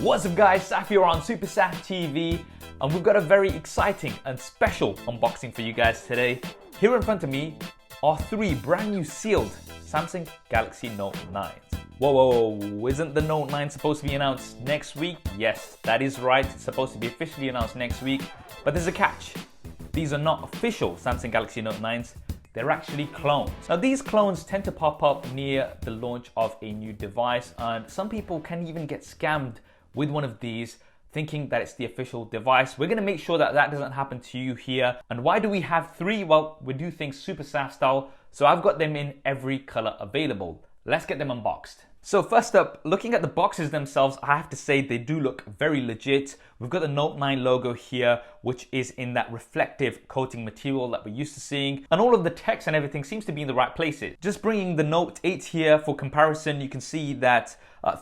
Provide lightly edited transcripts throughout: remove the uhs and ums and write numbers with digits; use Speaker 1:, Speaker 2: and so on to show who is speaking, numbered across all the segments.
Speaker 1: What's up guys, Saf here on SuperSaf TV, and we've got a very exciting and special unboxing for you guys today. Here in front of me are three brand new sealed Samsung Galaxy Note 9s. Whoa, isn't the Note 9 supposed to be announced next week? Yes, that is right, it's supposed to be officially announced next week, but there's a catch. These are not official Samsung Galaxy Note 9s, they're actually clones. Now these clones tend to pop up near the launch of a new device, and some people can even get scammed with one of these thinking that it's the official device. We're gonna make sure that that doesn't happen to you here. And why do we have three? Well, we do things SuperSaf style, so I've got them in every color available. Let's get them unboxed. So first up, looking at the boxes themselves, I have to say they do look very legit. We've got the Note 9 logo here, which is in that reflective coating material that we're used to seeing. And all of the text and everything seems to be in the right places. Just bringing the Note 8 here for comparison, you can see that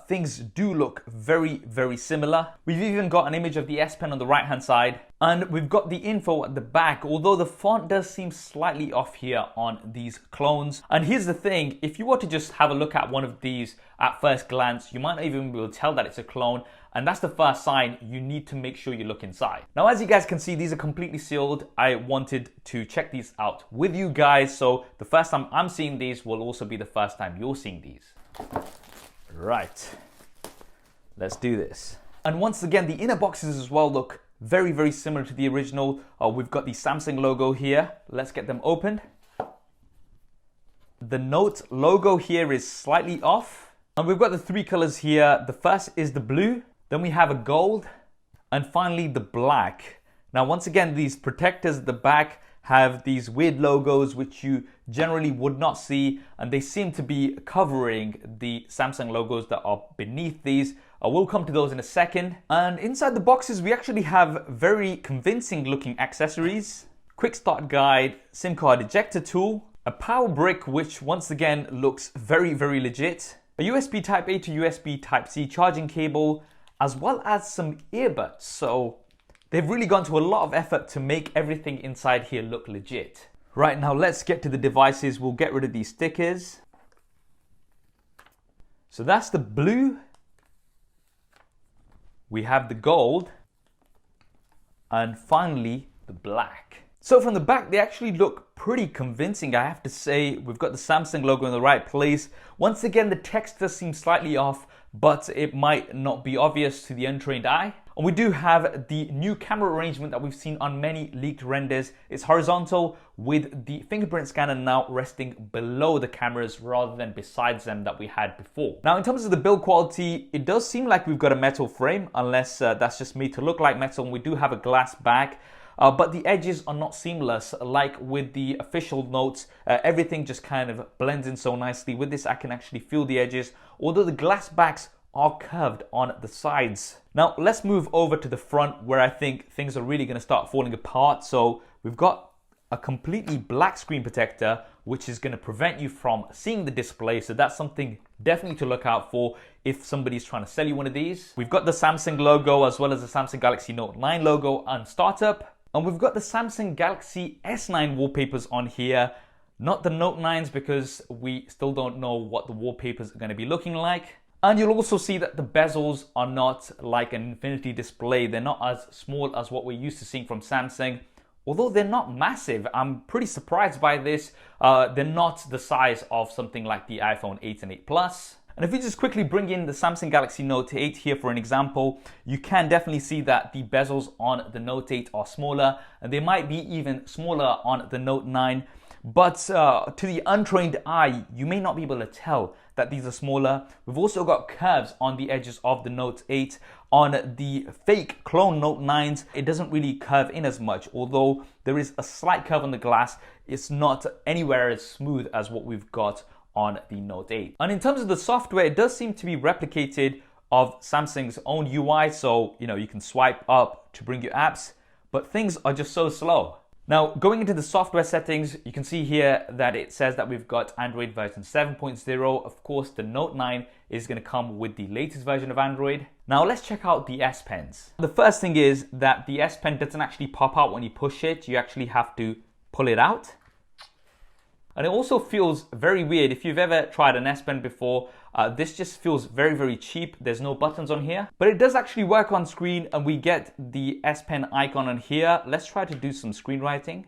Speaker 1: things do look very similar. We've even got an image of the S Pen on the right hand side, and we've got the info at the back, although the font does seem slightly off here on these clones. And here's the thing, if you were to just have a look at one of these at first glance, you might not even be able to tell that it's a clone, and that's the first sign. You need to make sure you look inside. Now as you guys can see, these are completely sealed. I wanted to check these out with you guys, so the first time I'm seeing these will also be the first time you're seeing these. Right, let's do this. And once again, the inner boxes as well look very similar to the original. We've got the Samsung logo here. Let's get them opened. The Note logo here is slightly off. And we've got the three colors here. The first is the blue, then we have a gold, and finally the black. Now once again, these protectors at the back have these weird logos which you generally would not see, and they seem to be covering the Samsung logos that are beneath these. We'll come to those in a second. And inside the boxes we actually have very convincing looking accessories, quick start guide, SIM card ejector tool, a power brick which once again looks very legit, a USB Type A to USB Type C charging cable, as well as some earbuds. So they've really gone to a lot of effort to make everything inside here look legit. Right, now let's get to the devices. We'll get rid of these stickers. So that's the blue. We have the gold. And finally, the black. So from the back, they actually look pretty convincing, I have to say. We've got the Samsung logo in the right place. Once again, the text does seem slightly off, but it might not be obvious to the untrained eye. And we do have the new camera arrangement that we've seen on many leaked renders. It's horizontal with the fingerprint scanner now resting below the cameras rather than besides them that we had before. Now in terms of the build quality, it does seem like we've got a metal frame, unless that's just made to look like metal, and we do have a glass back. But the edges are not seamless like with the official Notes. Everything just kind of blends in so nicely. With this, I can actually feel the edges, although the glass backs are curved on the sides. Now let's move over to the front, where I think things are really going to start falling apart. So we've got a completely black screen protector, which is going to prevent you from seeing the display. So that's something definitely to look out for if somebody's trying to sell you one of these. We've got the Samsung logo as well as the Samsung Galaxy Note 9 logo on startup. And we've got the Samsung Galaxy S9 wallpapers on here. Not the Note 9s, because we still don't know what the wallpapers are going to be looking like. And you'll also see that the bezels are not like an infinity display. They're not as small as what we're used to seeing from Samsung. Although they're not massive, I'm pretty surprised by this. They're not the size of something like the iPhone 8 and 8 Plus. And if we just quickly bring in the Samsung Galaxy Note 8 here for an example, you can definitely see that the bezels on the Note 8 are smaller, and they might be even smaller on the Note 9. But to the untrained eye, you may not be able to tell that these are smaller. We've also got curves on the edges of the Note 8. On the fake clone Note 9s, it doesn't really curve in as much, although there is a slight curve on the glass. It's not anywhere as smooth as what we've got on the Note 8. And in terms of the software, it does seem to be replicated of Samsung's own UI. So, you can swipe up to bring your apps, but things are just so slow. Now, going into the software settings, you can see here that it says that we've got Android version 7.0. Of course, the Note 9 is going to come with the latest version of Android. Now, let's check out the S Pens. The first thing is that the S Pen doesn't actually pop out when you push it. You actually have to pull it out. And it also feels very weird. If you've ever tried an S Pen before, this just feels very, very cheap. There's no buttons on here, but it does actually work on screen and we get the S Pen icon on here. Let's try to do some screenwriting.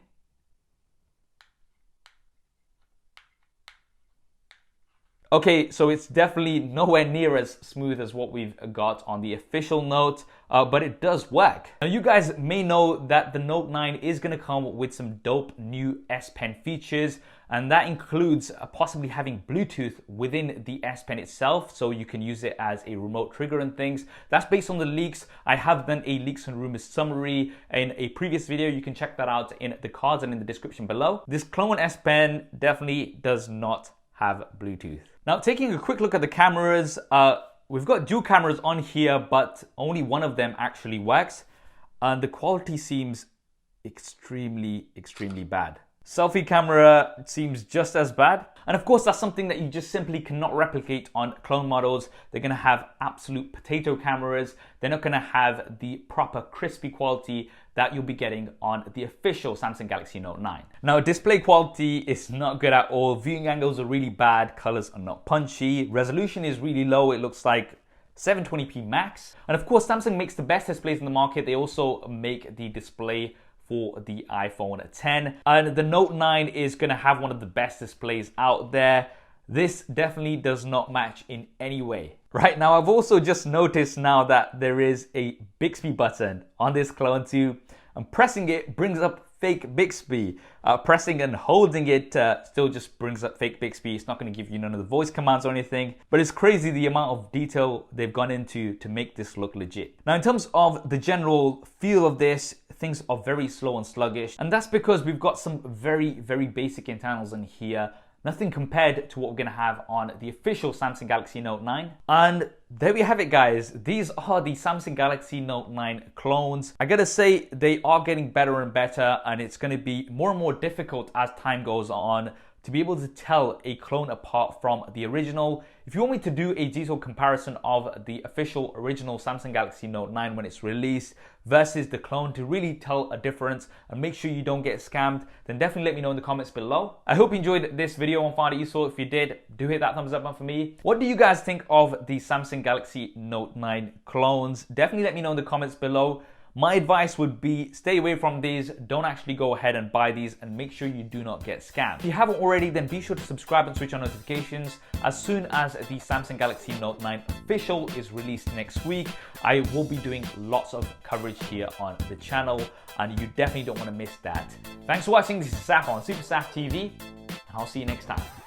Speaker 1: Okay, so it's definitely nowhere near as smooth as what we've got on the official Note, but it does work. Now you guys may know that the Note 9 is going to come with some dope new S Pen features, and that includes possibly having Bluetooth within the S Pen itself, so you can use it as a remote trigger and things. That's based on the leaks. I have done a leaks and rumors summary in a previous video. You can check that out in the cards and in the description below. This clone S Pen definitely does not have Bluetooth. Now, taking a quick look at the cameras, we've got dual cameras on here, but only one of them actually works, and the quality seems extremely bad. Selfie camera seems just as bad. And of course, that's something that you just simply cannot replicate on clone models. They're gonna have absolute potato cameras. They're not gonna have the proper crispy quality that you'll be getting on the official Samsung Galaxy Note 9. Now, display quality is not good at all. Viewing angles are really bad. Colors are not punchy. Resolution is really low. It looks like 720p max. And of course, Samsung makes the best displays in the market. They also make the display for the iPhone 10, and the Note 9 is going to have one of the best displays out there. This definitely does not match in any way. Right now, I've also just noticed now that there is a Bixby button on this clone too, and pressing it brings up fake Bixby. Pressing and holding it still just brings up fake Bixby. It's not going to give you none of the voice commands or anything, but it's crazy the amount of detail they've gone into to make this look legit. Now, in terms of the general feel of this, things are very slow and sluggish, and that's because we've got some very basic internals in here. Nothing compared to what we're going to have on the official Samsung Galaxy Note 9. And there we have it, guys. These are the Samsung Galaxy Note 9 clones. I gotta say, they are getting better and better, and it's going to be more and more difficult as time goes on to be able to tell a clone apart from the original. If you want me to do a detailed comparison of the official original Samsung Galaxy Note 9 when it's released versus the clone to really tell a difference and make sure you don't get scammed, then definitely let me know in the comments below. I hope you enjoyed this video and found it useful. If you did, do hit that thumbs up button for me. What do you guys think of the Samsung Galaxy Note 9 clones? Definitely let me know in the comments below. My advice would be stay away from these. Don't actually go ahead and buy these, and make sure you do not get scammed. If you haven't already, then be sure to subscribe and switch on notifications. As soon as the Samsung Galaxy Note 9 official is released next week, I will be doing lots of coverage here on the channel, and you definitely don't want to miss that. Thanks for watching. This is Saf on SuperSaf TV. I'll see you next time.